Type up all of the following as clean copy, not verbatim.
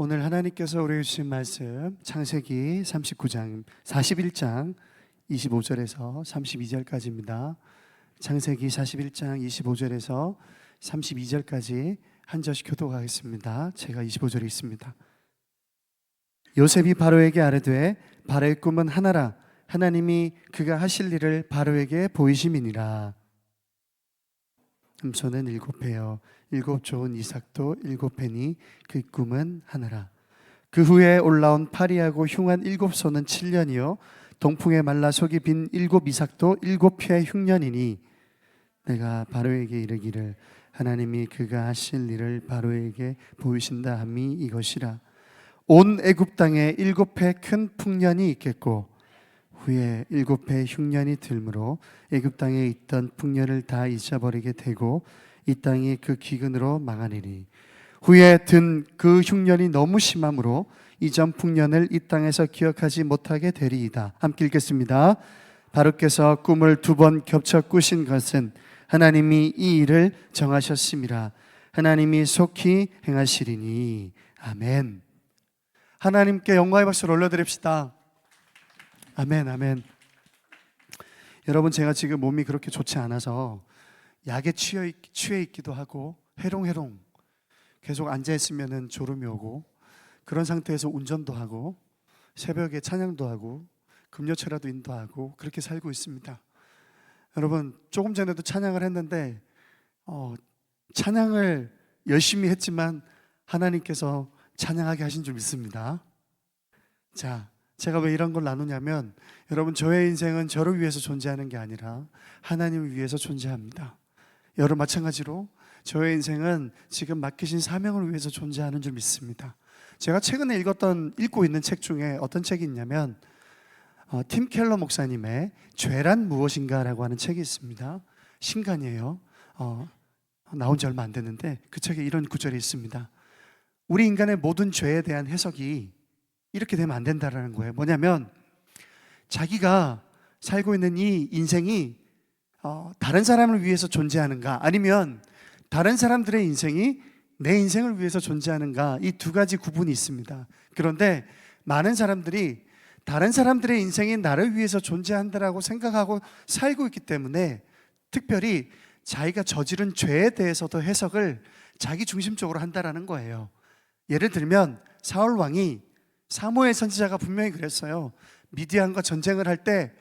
오늘 하나님께서 우리에게 주신 말씀 창세기 39장 41장 25절에서 32절까지입니다. 창세기 41장 25절에서 32절까지 한 절씩 교독하겠습니다. 제가 25절에 있습니다. 요셉이 바로에게 아뢰되 바로의 꿈은 하나라. 하나님이 그가 하실 일을 바로에게 보이심이니라. 금소는 7회요 7 좋은 이삭도 7회니 그 꿈은 하나라. 그 후에 올라온 파리하고 흉한 7소는 7년이요 동풍에 말라 속이 빈 7 이삭도 7회 흉년이니 내가 바로에게 이르기를 하나님이 그가 하실 일을 바로에게 보이신다 함이 이것이라. 온 애굽 땅에 7회 큰 풍년이 있겠고 후에 7회 흉년이 들므로 애굽 땅에 있던 풍년을 다 잊어버리게 되고 이 땅이 그 기근으로 망하리니 후에 든 그 흉년이 너무 심함으로 이전 풍년을 이 땅에서 기억하지 못하게 되리이다. 함께 읽겠습니다. 바로께서 꿈을 2번 겹쳐 꾸신 것은 하나님이 이 일을 정하셨음이라. 하나님이 속히 행하시리니. 아멘. 하나님께 영광의 박수를 올려드립시다. 아멘, 아멘. 여러분, 제가 지금 몸이 그렇게 좋지 않아서 약에 취해 있기도 하고 해롱해롱 계속 앉아있으면 졸음이 오고 그런 상태에서 운전도 하고 새벽에 찬양도 하고 금요철야도 인도하고 그렇게 살고 있습니다. 여러분, 조금 전에도 찬양을 했는데 찬양을 열심히 했지만 하나님께서 찬양하게 하신 줄 믿습니다. 자, 제가 왜 이런 걸 나누냐면 여러분, 저의 인생은 저를 위해서 존재하는 게 아니라 하나님을 위해서 존재합니다. 여러분, 마찬가지로 저의 인생은 지금 맡기신 사명을 위해서 존재하는 줄 믿습니다. 제가 최근에 읽고 있는 책 중에 어떤 책이 있냐면 팀 켈러 목사님의 죄란 무엇인가라고 하는 책이 있습니다. 신간이에요. 나온 지 얼마 안 됐는데 그 책에 이런 구절이 있습니다. 우리 인간의 모든 죄에 대한 해석이 이렇게 되면 안 된다라는 거예요. 뭐냐면 자기가 살고 있는 이 인생이 다른 사람을 위해서 존재하는가, 아니면 다른 사람들의 인생이 내 인생을 위해서 존재하는가, 이 두 가지 구분이 있습니다. 그런데 많은 사람들이 다른 사람들의 인생이 나를 위해서 존재한다라고 생각하고 살고 있기 때문에 특별히 자기가 저지른 죄에 대해서도 해석을 자기 중심적으로 한다라는 거예요. 예를 들면 사울 왕이, 사무엘 선지자가 분명히 그랬어요. 미디안과 전쟁을 할 때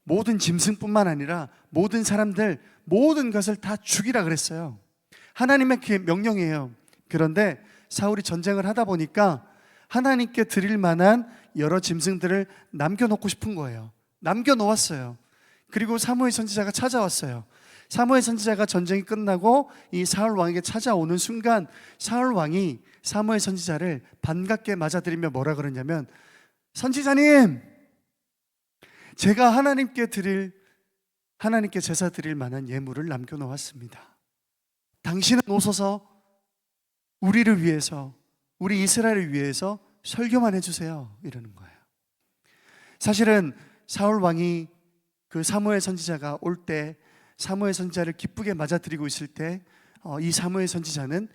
모든 짐승뿐만 아니라 모든 사람들, 모든 것을 다 죽이라 그랬어요. 하나님의 명령이에요. 그런데 사울이 전쟁을 하다 보니까 하나님께 드릴 만한 여러 짐승들을 남겨놓고 싶은 거예요. 남겨놓았어요. 그리고 사무엘 선지자가 찾아왔어요. 사무엘 선지자가 전쟁이 끝나고 이 사울 왕에게 찾아오는 순간 사울 왕이 사무엘 선지자를 반갑게 맞아들이며 뭐라 그러냐면, 선지자님, 제가 하나님께 제사 드릴 만한 예물을 남겨놓았습니다. 당신은 오셔서 우리를 위해서, 우리 이스라엘을 위해서 설교만 해주세요. 이러는 거예요. 사실은 사울 왕이 그 사무엘 선지자가 올 때 사무엘 선지자를 기쁘게 맞아들이고 있을 때 이 사무엘 선지자는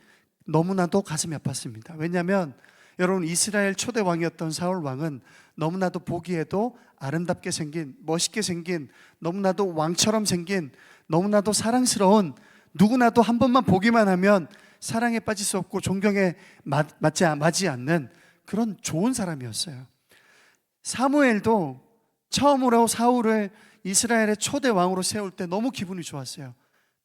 너무나도 가슴이 아팠습니다. 왜냐하면 여러분, 이스라엘 초대 왕이었던 사울 왕은 너무나도 보기에도 아름답게 생긴, 멋있게 생긴, 너무나도 왕처럼 생긴, 너무나도 사랑스러운, 누구나도 한 번만 보기만 하면 사랑에 빠질 수 없고 존경에 맞지 않는 그런 좋은 사람이었어요. 사무엘도 처음으로 사울을 이스라엘의 초대 왕으로 세울 때 너무 기분이 좋았어요.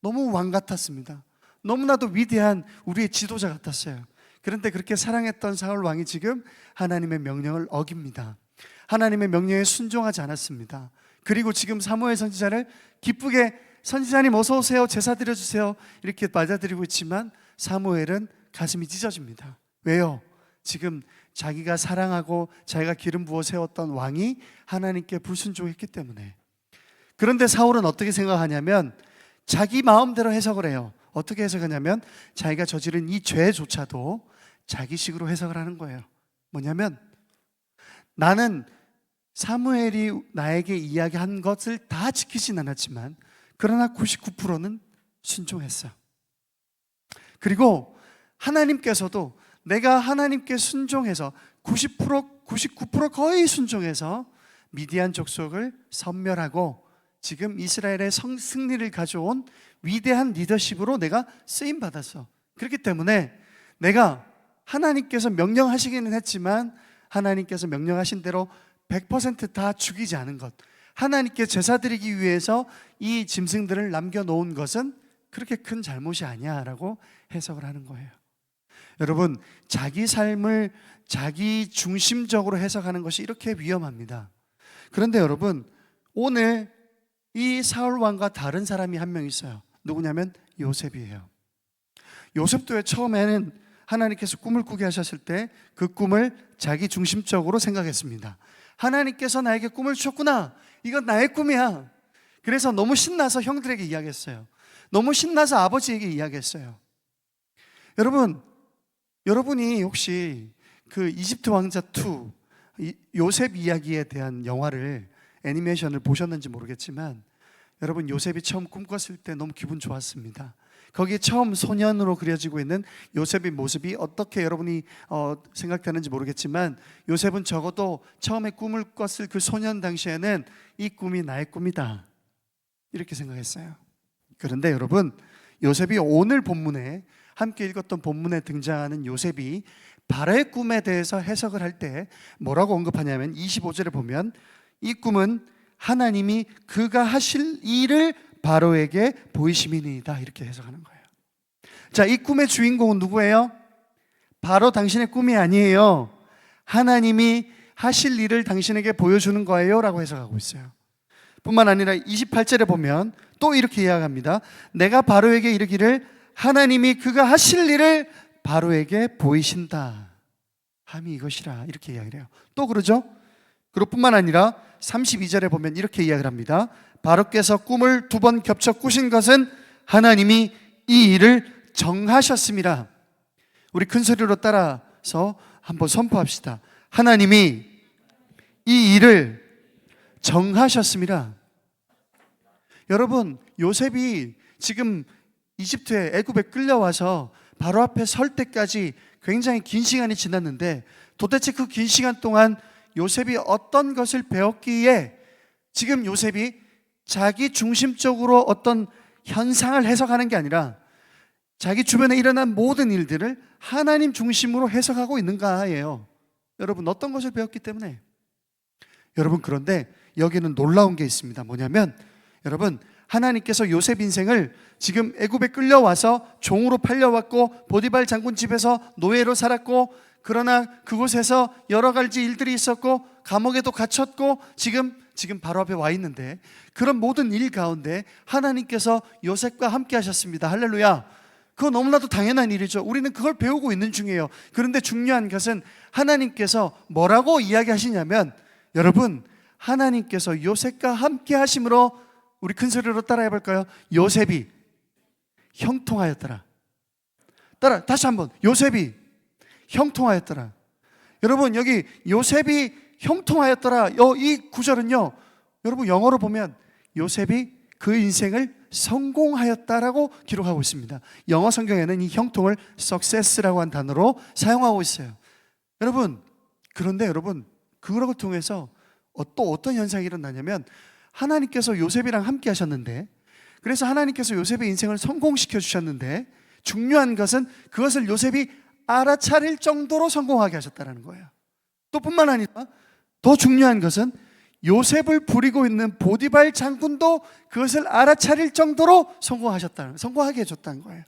너무 왕 같았습니다. 너무나도 위대한 우리의 지도자 같았어요. 그런데 그렇게 사랑했던 사울 왕이 지금 하나님의 명령을 어깁니다. 하나님의 명령에 순종하지 않았습니다. 그리고 지금 사무엘 선지자를 기쁘게, 선지자님 어서 오세요, 제사 드려주세요, 이렇게 맞아들이고 있지만 사무엘은 가슴이 찢어집니다. 왜요? 지금 자기가 사랑하고 자기가 기름 부어 세웠던 왕이 하나님께 불순종했기 때문에. 그런데 사울은 어떻게 생각하냐면 자기 마음대로 해석을 해요. 어떻게 해석하냐면 자기가 저지른 이 죄조차도 자기식으로 해석을 하는 거예요. 뭐냐면, 나는 사무엘이 나에게 이야기한 것을 다 지키진 않았지만 그러나 99%는 순종했어. 그리고 하나님께서도 내가 하나님께 순종해서 90%, 99% 거의 순종해서 미디안 족속을 섬멸하고 지금 이스라엘의 승리를 가져온 위대한 리더십으로 내가 쓰임 받았어. 그렇기 때문에 내가 하나님께서 명령하시기는 했지만 하나님께서 명령하신 대로 100% 죽이지 않은 것, 하나님께 제사 드리기 위해서 이 짐승들을 남겨놓은 것은 그렇게 큰 잘못이 아니야 라고 해석을 하는 거예요. 여러분, 자기 삶을 자기 중심적으로 해석하는 것이 이렇게 위험합니다. 그런데 여러분, 오늘 이 사울 왕과 다른 사람이 한 명 있어요. 누구냐면 요셉이에요. 요셉도 처음에는 하나님께서 꿈을 꾸게 하셨을 때 그 꿈을 자기 중심적으로 생각했습니다. 하나님께서 나에게 꿈을 주셨구나, 이건 나의 꿈이야. 그래서 너무 신나서 형들에게 이야기했어요. 너무 신나서 아버지에게 이야기했어요. 여러분이 혹시 그 이집트 왕자 2 요셉 이야기에 대한 영화를, 애니메이션을 보셨는지 모르겠지만 여러분, 요셉이 처음 꿈꿨을 때 너무 기분 좋았습니다. 거기에 처음 소년으로 그려지고 있는 요셉의 모습이 어떻게 여러분이 생각되는지 모르겠지만 요셉은 적어도 처음에 꿈을 꿨을 그 소년 당시에는 이 꿈이 나의 꿈이다 이렇게 생각했어요. 그런데 여러분, 요셉이 오늘 본문에 함께 읽었던 본문에 등장하는 요셉이 바로의 꿈에 대해서 해석을 할 때 뭐라고 언급하냐면 25절에 보면 이 꿈은 하나님이 그가 하실 일을 바로에게 보이심이니이다 이렇게 해석하는 거예요. 자, 이 꿈의 주인공은 누구예요? 바로 당신의 꿈이 아니에요. 하나님이 하실 일을 당신에게 보여주는 거예요 라고 해석하고 있어요. 뿐만 아니라 28절에 보면 또 이렇게 이야기합니다. 내가 바로에게 이르기를 하나님이 그가 하실 일을 바로에게 보이신다 함이 이것이라 이렇게 이야기를 해요. 또 그러죠? 그리고 뿐만 아니라 32절에 보면 이렇게 이야기를 합니다. 바로께서 꿈을 2번 겹쳐 꾸신 것은 하나님이 이 일을 정하셨습니다. 우리 큰 소리로 따라서 한번 선포합시다. 하나님이 이 일을 정하셨습니다. 여러분, 요셉이 지금 이집트에, 애굽에 끌려와서 바로 앞에 설 때까지 굉장히 긴 시간이 지났는데 도대체 그 긴 시간 동안 요셉이 어떤 것을 배웠기에 지금 요셉이 자기 중심적으로 어떤 현상을 해석하는 게 아니라 자기 주변에 일어난 모든 일들을 하나님 중심으로 해석하고 있는가예요. 여러분, 어떤 것을 배웠기 때문에. 여러분, 그런데 여기는 놀라운 게 있습니다. 뭐냐면 여러분, 하나님께서 요셉 인생을 지금 애굽에 끌려와서 종으로 팔려왔고 보디발 장군 집에서 노예로 살았고, 그러나 그곳에서 여러 가지 일들이 있었고 감옥에도 갇혔고 지금 바로 앞에 와 있는데, 그런 모든 일 가운데 하나님께서 요셉과 함께 하셨습니다. 할렐루야. 그거 너무나도 당연한 일이죠. 우리는 그걸 배우고 있는 중이에요. 그런데 중요한 것은 하나님께서 뭐라고 이야기하시냐면, 여러분, 하나님께서 요셉과 함께 하심으로, 우리 큰 소리로 따라해 볼까요? 요셉이 형통하였더라. 다시 한번, 요셉이 형통하였더라. 여러분, 여기 요셉이 형통하였더라, 이 구절은요, 여러분 영어로 보면 요셉이 그 인생을 성공하였다라고 기록하고 있습니다. 영어 성경에는 이 형통을 success라고 한 단어로 사용하고 있어요. 여러분, 그런데 여러분, 그걸 통해서 또 어떤 현상이 일어나냐면, 하나님께서 요셉이랑 함께 하셨는데, 그래서 하나님께서 요셉의 인생을 성공시켜 주셨는데, 중요한 것은 그것을 요셉이 알아차릴 정도로 성공하게 하셨다는 거예요. 또 뿐만 아니라 더 중요한 것은 요셉을 부리고 있는 보디발 장군도 그것을 알아차릴 정도로 성공하게 해줬다는 거예요.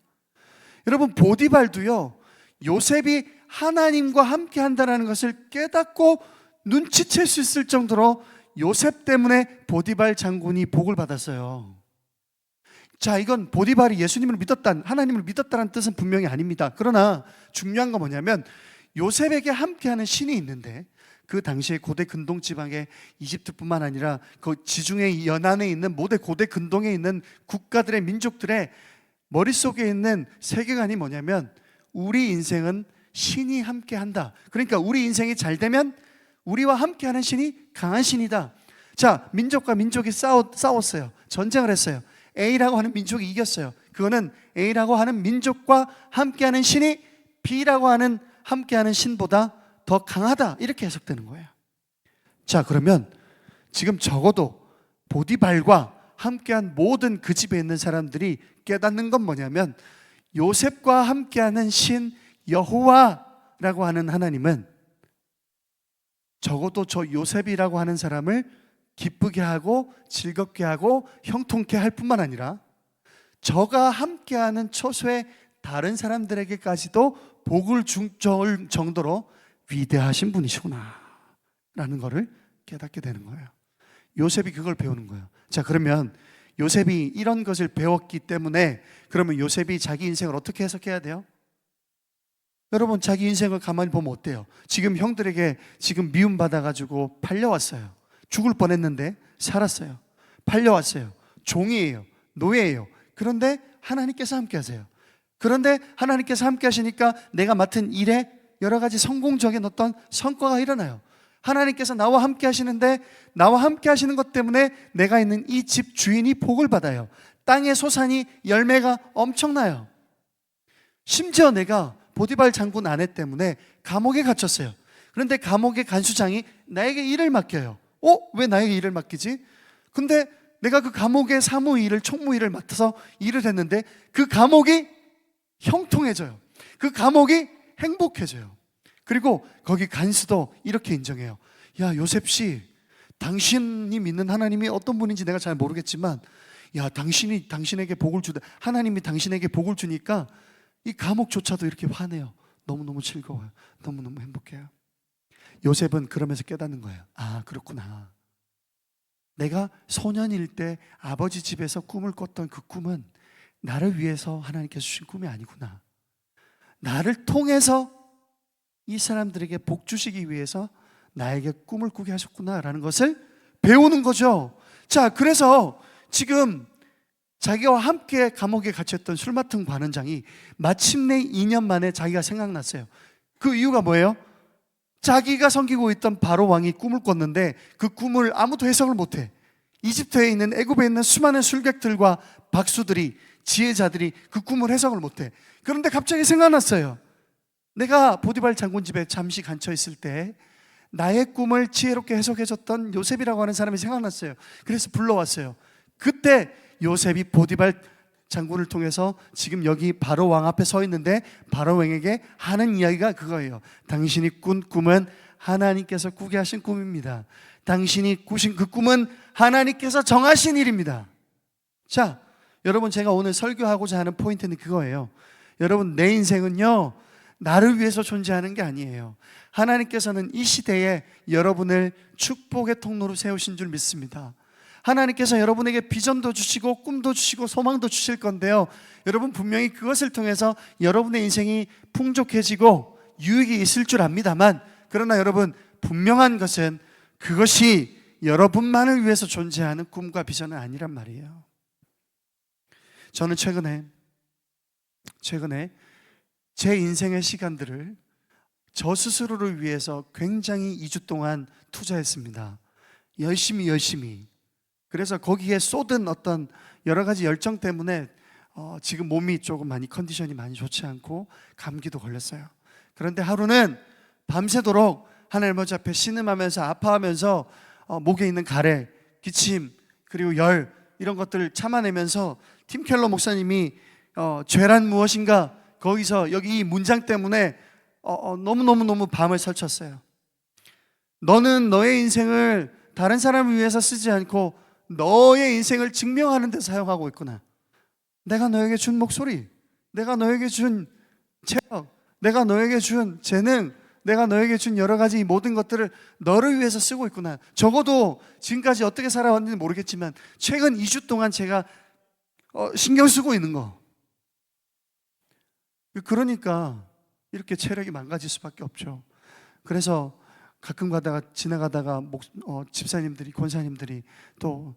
여러분, 보디발도요, 요셉이 하나님과 함께 한다는 것을 깨닫고 눈치챌 수 있을 정도로 요셉 때문에 보디발 장군이 복을 받았어요. 자, 이건 보디발이 예수님을 믿었다는, 하나님을 믿었다는 뜻은 분명히 아닙니다. 그러나 중요한 건 뭐냐면, 요셉에게 함께하는 신이 있는데, 그 당시에 고대 근동 지방에 이집트뿐만 아니라 그 지중해 연안에 있는 모든 고대 근동에 있는 국가들의, 민족들의 머릿속에 있는 세계관이 뭐냐면, 우리 인생은 신이 함께한다. 그러니까 우리 인생이 잘 되면 우리와 함께하는 신이 강한 신이다. 자, 민족과 민족이 싸웠어요. 전쟁을 했어요. A라고 하는 민족이 이겼어요. 그거는 A라고 하는 민족과 함께하는 신이 B라고 하는 함께하는 신보다 더 강하다, 이렇게 해석되는 거예요. 자, 그러면 지금 적어도 보디발과 함께한 모든 그 집에 있는 사람들이 깨닫는 건 뭐냐면, 요셉과 함께하는 신 여호와라고 하는 하나님은 적어도 저 요셉이라고 하는 사람을 기쁘게 하고 즐겁게 하고 형통케 할 뿐만 아니라 저가 함께하는 처소의 다른 사람들에게까지도 복을 줄 정도로 위대하신 분이시구나 라는 것을 깨닫게 되는 거예요. 요셉이 그걸 배우는 거예요. 자, 그러면 요셉이 이런 것을 배웠기 때문에 그러면 요셉이 자기 인생을 어떻게 해석해야 돼요? 여러분, 자기 인생을 가만히 보면 어때요? 지금 형들에게 지금 미움받아가지고 팔려왔어요. 죽을 뻔했는데 살았어요. 팔려왔어요. 종이에요. 노예예요. 그런데 하나님께서 함께 하세요. 그런데 하나님께서 함께 하시니까 내가 맡은 일에 여러 가지 성공적인 어떤 성과가 일어나요. 하나님께서 나와 함께 하시는데 나와 함께 하시는 것 때문에 내가 있는 이 집 주인이 복을 받아요. 땅의 소산이 열매가 엄청나요. 심지어 내가 보디발 장군 아내 때문에 감옥에 갇혔어요. 그런데 감옥의 간수장이 나에게 일을 맡겨요. 왜 나에게 일을 맡기지? 근데 내가 그 감옥의 사무일을, 총무일을 맡아서 일을 했는데 그 감옥이 형통해져요. 그 감옥이 행복해져요. 그리고 거기 간수도 이렇게 인정해요. 야, 요셉씨, 당신이 믿는 하나님이 어떤 분인지 내가 잘 모르겠지만, 야, 당신이 당신에게 복을 주다, 하나님이 당신에게 복을 주니까 이 감옥조차도 이렇게 환해요. 너무너무 즐거워요. 너무너무 행복해요. 요셉은 그러면서 깨닫는 거예요. 아, 그렇구나. 내가 소년일 때 아버지 집에서 꿈을 꿨던 그 꿈은 나를 위해서 하나님께서 주신 꿈이 아니구나. 나를 통해서 이 사람들에게 복 주시기 위해서 나에게 꿈을 꾸게 하셨구나라는 것을 배우는 거죠. 자, 그래서 지금 자기와 함께 감옥에 갇혔던 술 맡은 관원장이 마침내 2년 만에 자기가 생각났어요. 그 이유가 뭐예요? 자기가 섬기고 있던 바로 왕이 꿈을 꿨는데 그 꿈을 아무도 해석을 못해. 이집트에 있는, 애굽에 있는 수많은 술객들과 박수들이, 지혜자들이 그 꿈을 해석을 못해. 그런데 갑자기 생각났어요. 내가 보디발 장군 집에 잠시 갇혀 있을 때 나의 꿈을 지혜롭게 해석해줬던 요셉이라고 하는 사람이 생각났어요. 그래서 불러왔어요. 그때 요셉이 보디발 장군을 통해서 지금 여기 바로 왕 앞에 서 있는데 바로 왕에게 하는 이야기가 그거예요. 당신이 꾼 꿈은 하나님께서 꾸게 하신 꿈입니다. 당신이 꾸신 그 꿈은 하나님께서 정하신 일입니다. 자, 여러분, 제가 오늘 설교하고자 하는 포인트는 그거예요. 여러분, 내 인생은요, 나를 위해서 존재하는 게 아니에요. 하나님께서는 이 시대에 여러분을 축복의 통로로 세우신 줄 믿습니다. 하나님께서 여러분에게 비전도 주시고 꿈도 주시고 소망도 주실 건데요, 여러분 분명히 그것을 통해서 여러분의 인생이 풍족해지고 유익이 있을 줄 압니다만, 그러나 여러분, 분명한 것은 그것이 여러분만을 위해서 존재하는 꿈과 비전은 아니란 말이에요. 저는 최근에 제 인생의 시간들을 저 스스로를 위해서 굉장히 2주 동안 투자했습니다. 열심히. 그래서 거기에 쏟은 어떤 여러 가지 열정 때문에 지금 몸이 조금 많이, 컨디션이 많이 좋지 않고 감기도 걸렸어요. 그런데 하루는 밤새도록 하나님 아버지 앞에 신음하면서, 아파하면서 목에 있는 가래, 기침, 그리고 열, 이런 것들을 참아내면서 팀 켈러 목사님이 죄란 무엇인가, 거기서 여기 이 문장 때문에 너무 밤을 설쳤어요. 너는 너의 인생을 다른 사람을 위해서 쓰지 않고 너의 인생을 증명하는 데 사용하고 있구나. 내가 너에게 준 목소리, 내가 너에게 준 체력, 내가 너에게 준 재능, 내가 너에게 준 여러 가지 모든 것들을 너를 위해서 쓰고 있구나. 적어도 지금까지 어떻게 살아왔는지 모르겠지만 최근 2주 동안 제가 신경 쓰고 있는 거. 그러니까 이렇게 체력이 망가질 수밖에 없죠. 그래서 가끔 지나가다가 집사님들이, 권사님들이 또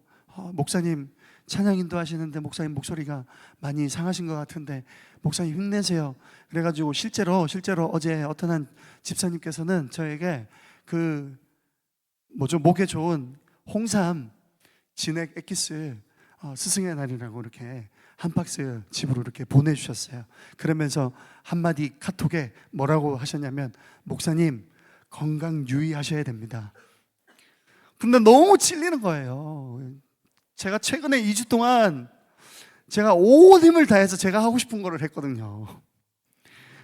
목사님 찬양 인도하시는데 목사님 목소리가 많이 상하신 것 같은데 목사님 힘내세요. 그래가지고 실제로 어제 어떤 한 집사님께서는 저에게 목에 좋은 홍삼 진액 액기스 스승의 날이라고 이렇게 한 박스 집으로 이렇게 보내주셨어요. 그러면서 한마디 카톡에 뭐라고 하셨냐면, 목사님 건강 유의하셔야 됩니다. 근데 너무 찔리는 거예요. 제가 최근에 2주 동안 제가 온 힘을 다해서 제가 하고 싶은 거를 했거든요.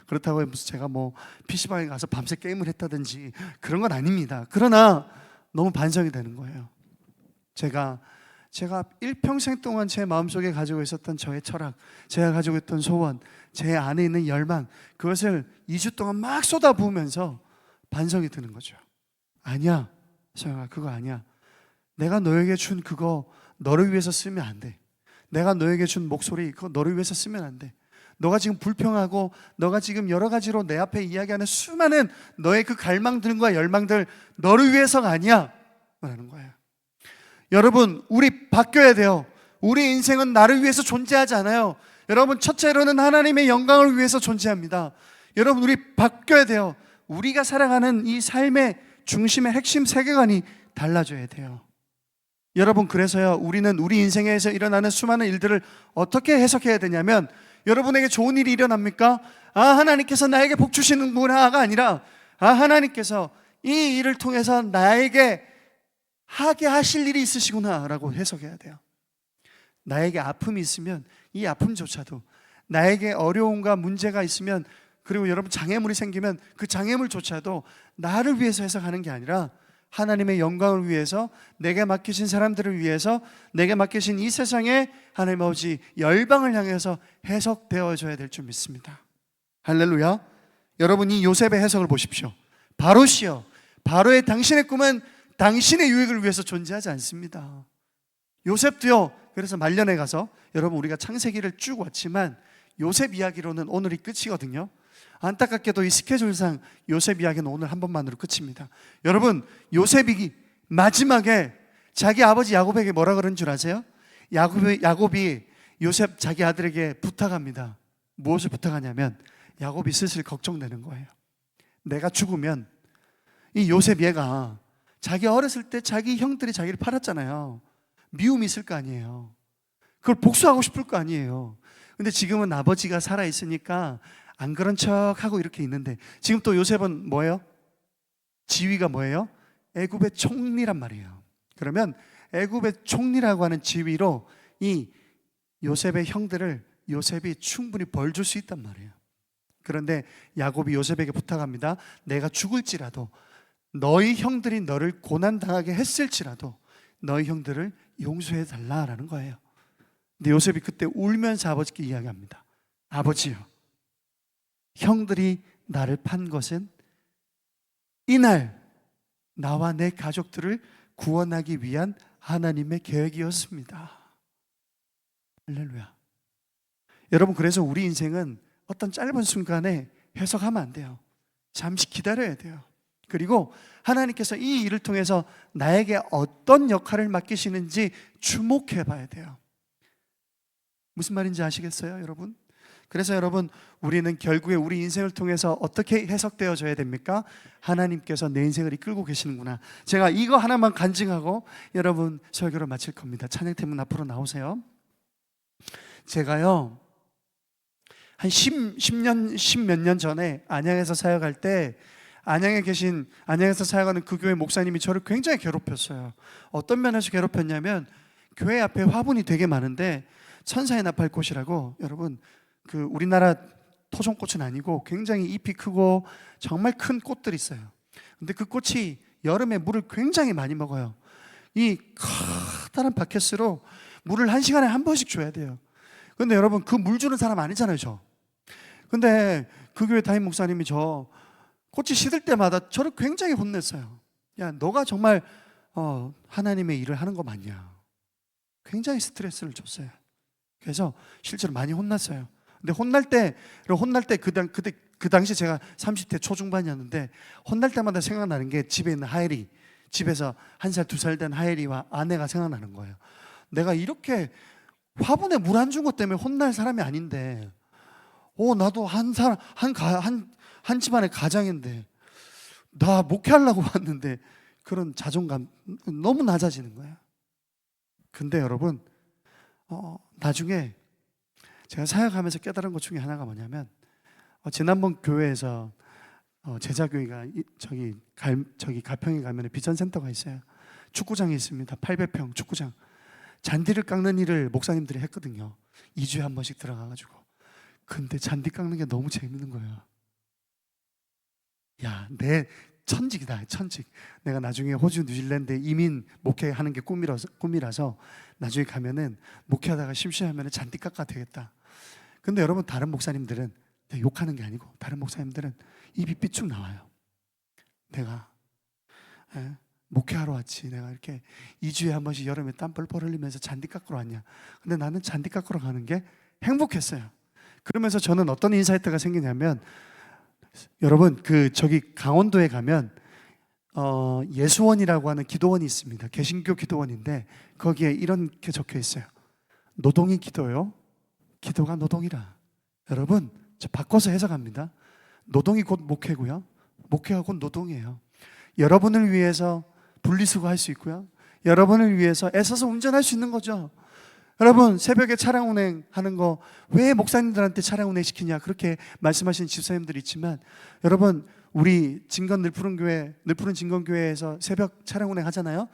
그렇다고 무슨 제가 뭐 PC방에 가서 밤새 게임을 했다든지 그런 건 아닙니다. 그러나 너무 반성이 되는 거예요. 제가 일평생 동안 제 마음속에 가지고 있었던 저의 철학, 제가 가지고 있던 소원, 제 안에 있는 열망, 그것을 2주 동안 막 쏟아부으면서 반성이 드는 거죠. 아니야, 서영아, 그거 아니야. 내가 너에게 준 그거 너를 위해서 쓰면 안 돼. 내가 너에게 준 목소리, 그거 너를 위해서 쓰면 안 돼. 너가 지금 불평하고 너가 지금 여러 가지로 내 앞에 이야기하는 수많은 너의 그 갈망들과 열망들 너를 위해서가 아니야 라는 거예요. 여러분, 우리 바뀌어야 돼요. 우리 인생은 나를 위해서 존재하지 않아요. 여러분, 첫째로는 하나님의 영광을 위해서 존재합니다. 여러분, 우리 바뀌어야 돼요. 우리가 살아가는 이 삶의 중심의 핵심 세계관이 달라져야 돼요. 여러분, 그래서요, 우리는 우리 인생에서 일어나는 수많은 일들을 어떻게 해석해야 되냐면, 여러분에게 좋은 일이 일어납니까? 아, 하나님께서 나에게 복 주시는구나가 아니라, 아, 하나님께서 이 일을 통해서 나에게 하게 하실 일이 있으시구나 라고 해석해야 돼요. 나에게 아픔이 있으면 이 아픔조차도, 나에게 어려움과 문제가 있으면, 그리고 여러분 장애물이 생기면 그 장애물조차도 나를 위해서 해석하는 게 아니라 하나님의 영광을 위해서, 내게 맡기신 사람들을 위해서, 내게 맡기신 이 세상에 하나님 아버지 열방을 향해서 해석되어져야 될 줄 믿습니다. 할렐루야. 여러분, 이 요셉의 해석을 보십시오. 바로시여, 바로의 당신의 꿈은 당신의 유익을 위해서 존재하지 않습니다. 요셉도요, 그래서 말년에 가서, 여러분 우리가 창세기를 쭉 왔지만 요셉 이야기로는 오늘이 끝이거든요. 안타깝게도 이 스케줄상 요셉 이야기는 오늘 한 번만으로 끝입니다. 여러분, 요셉이 마지막에 자기 아버지 야곱에게 뭐라 그런 줄 아세요? 야곱이 요셉 자기 아들에게 부탁합니다. 무엇을 부탁하냐면, 야곱이 슬슬 걱정되는 거예요. 내가 죽으면 이 요셉 얘가 자기 어렸을 때 자기 형들이 자기를 팔았잖아요. 미움이 있을 거 아니에요. 그걸 복수하고 싶을 거 아니에요. 근데 지금은 아버지가 살아있으니까 안 그런 척하고 이렇게 있는데, 지금 또 요셉은 뭐예요? 지위가 뭐예요? 애굽의 총리란 말이에요. 그러면 애굽의 총리라고 하는 지위로 이 요셉의 형들을 요셉이 충분히 벌 줄 수 있단 말이에요. 그런데 야곱이 요셉에게 부탁합니다. 내가 죽을지라도, 너희 형들이 너를 고난당하게 했을지라도 너희 형들을 용서해 달라라는 거예요. 근데 요셉이 그때 울면서 아버지께 이야기합니다. 아버지요, 형들이 나를 판 것은 이날 나와 내 가족들을 구원하기 위한 하나님의 계획이었습니다. 할렐루야. 여러분, 그래서 우리 인생은 어떤 짧은 순간에 해석하면 안 돼요. 잠시 기다려야 돼요. 그리고 하나님께서 이 일을 통해서 나에게 어떤 역할을 맡기시는지 주목해 봐야 돼요. 무슨 말인지 아시겠어요, 여러분? 그래서 여러분, 우리는 결국에 우리 인생을 통해서 어떻게 해석되어져야 됩니까? 하나님께서 내 인생을 이끌고 계시는구나. 제가 이거 하나만 간증하고 여러분 설교를 마칠 겁니다. 찬양팀은 앞으로 나오세요. 제가요, 한 10몇 년 전에 안양에서 사역할 때, 안양에서 사역하는 그 교회 목사님이 저를 굉장히 괴롭혔어요. 어떤 면에서 괴롭혔냐면, 교회 앞에 화분이 되게 많은데 천사의 나팔꽃이라고, 여러분 그 우리나라 토종꽃은 아니고 굉장히 잎이 크고 정말 큰 꽃들이 있어요. 근데 그 꽃이 여름에 물을 굉장히 많이 먹어요. 이 커다란 바켓으로 물을 1시간에 한 번씩 줘야 돼요. 근데 여러분, 그 물 주는 사람 아니잖아요, 저. 근데 그 교회 담임 목사님이 저 꽃이 시들 때마다 저를 굉장히 혼냈어요. 야, 너가 정말 하나님의 일을 하는 거 맞냐? 굉장히 스트레스를 줬어요. 그래서 실제로 많이 혼났어요. 근데 혼날 때 그 당시 제가 30대 초중반이었는데, 혼날 때마다 생각나는 게 집에 있는 하엘이, 집에서 1살 2살 된 하엘이와 아내가 생각나는 거예요. 내가 이렇게 화분에 물 안 준 것 때문에 혼날 사람이 아닌데, 나도 한 집안의 가장인데, 나 목회하려고 왔는데 그런 자존감 너무 낮아지는 거예요. 근데 여러분, 나중에 제가 사역하면서 깨달은 것 중에 하나가 뭐냐면 지난번 교회에서 제자교회가 저기 가평에 가면 비전센터가 있어요. 축구장이 있습니다. 800평 축구장. 잔디를 깎는 일을 목사님들이 했거든요. 2주에 한 번씩 들어가가지고. 근데 잔디 깎는 게 너무 재밌는 거예요. 야, 내 천직이다, 천직. 내가 나중에 호주, 뉴질랜드에 이민 목회하는 게 꿈이라서 나중에 가면은 목회하다가 심심하면 잔디 깎아 되겠다. 근데 여러분, 다른 목사님들은 욕하는 게 아니고 다른 목사님들은 입이 삐쭉 나와요. 내가 목회하러 왔지. 내가 이렇게 2주에 한 번씩 여름에 땀 뻘뻘 흘리면서 잔디 깎으러 왔냐. 근데 나는 잔디 깎으러 가는 게 행복했어요. 그러면서 저는 어떤 인사이트가 생기냐면, 여러분 저기 강원도에 가면 예수원이라고 하는 기도원이 있습니다. 개신교 기도원인데 거기에 이렇게 적혀 있어요. 노동이 기도요, 기도가 노동이라. 여러분, 저 바꿔서 해석합니다. 노동이 곧 목회고요, 목회가 곧 노동이에요. 여러분을 위해서 분리수거할 수 있고요, 여러분을 위해서 애써서 운전할 수 있는 거죠. 여러분, 새벽에 차량 운행하는 거 왜 목사님들한테 차량 운행 시키냐 그렇게 말씀하시는 집사님들이 있지만, 여러분, 우리 진건 늘푸른 진건교회에서 새벽 차량 운행 하잖아요.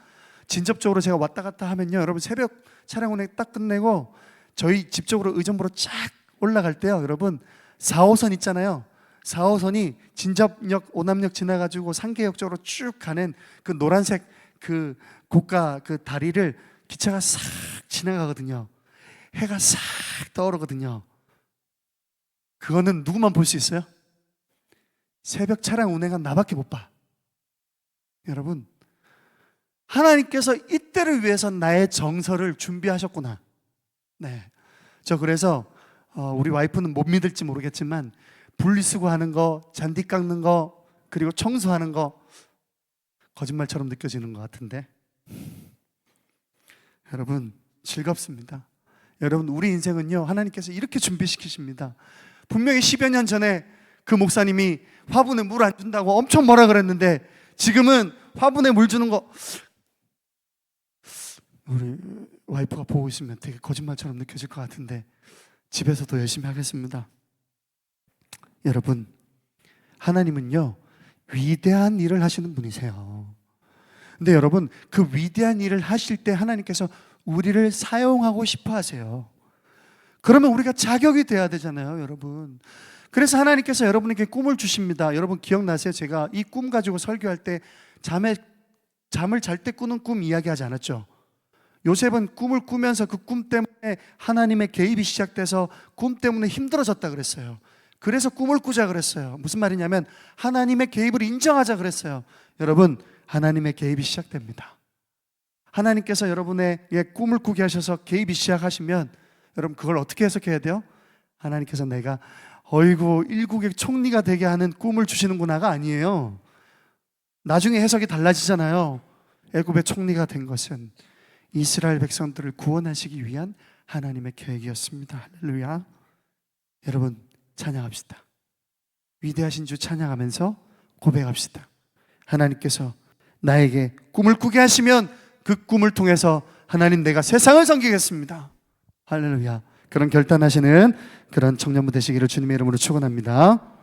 진접적으로 제가 왔다 갔다 하면요, 여러분, 새벽 차량 운행 딱 끝내고 저희 집 쪽으로 의정부로 쫙 올라갈 때요, 여러분, 4호선 있잖아요. 4호선이 진접역 오남역 지나가지고 상계역 쪽으로 쭉 가는 그 노란색 그 고가 그 다리를 기차가 싹 지나가거든요. 해가 싹 떠오르거든요. 그거는 누구만 볼 수 있어요? 새벽 차량 운행한 나밖에 못 봐. 여러분, 하나님께서 이때를 위해서 나의 정서를 준비하셨구나. 네, 저 그래서 우리 와이프는 못 믿을지 모르겠지만 분리수거하는 거, 잔디 깎는 거, 그리고 청소하는 거 거짓말처럼 느껴지는 것 같은데, 여러분, 즐겁습니다. 여러분, 우리 인생은요, 하나님께서 이렇게 준비시키십니다. 분명히 10여 년 전에 그 목사님이 화분에 물 안 준다고 엄청 뭐라 그랬는데, 지금은 화분에 물 주는 거 우리 와이프가 보고 있으면 되게 거짓말처럼 느껴질 것 같은데 집에서도 열심히 하겠습니다. 여러분, 하나님은요, 위대한 일을 하시는 분이세요. 근데 여러분, 그 위대한 일을 하실 때 하나님께서 우리를 사용하고 싶어 하세요. 그러면 우리가 자격이 돼야 되잖아요, 여러분. 그래서 하나님께서 여러분에게 꿈을 주십니다. 여러분 기억나세요? 제가 이 꿈 가지고 설교할 때 잠을 잘 때 꾸는 꿈 이야기하지 않았죠? 요셉은 꿈을 꾸면서 그 꿈 때문에 하나님의 개입이 시작돼서 꿈 때문에 힘들어졌다 그랬어요. 그래서 꿈을 꾸자 그랬어요. 무슨 말이냐면 하나님의 개입을 인정하자 그랬어요. 여러분, 하나님의 개입이 시작됩니다. 하나님께서 여러분에게 꿈을 꾸게 하셔서 개입이 시작하시면 여러분, 그걸 어떻게 해석해야 돼요? 하나님께서 내가 어이구 일국의 총리가 되게 하는 꿈을 주시는구나가 아니에요. 나중에 해석이 달라지잖아요. 애굽의 총리가 된 것은 이스라엘 백성들을 구원하시기 위한 하나님의 계획이었습니다. 할렐루야. 여러분, 찬양합시다. 위대하신 주 찬양하면서 고백합시다. 하나님께서 나에게 꿈을 꾸게 하시면 그 꿈을 통해서 하나님, 내가 세상을 섬기겠습니다. 할렐루야. 그런 결단하시는 그런 청년부 되시기를 주님의 이름으로 축원합니다.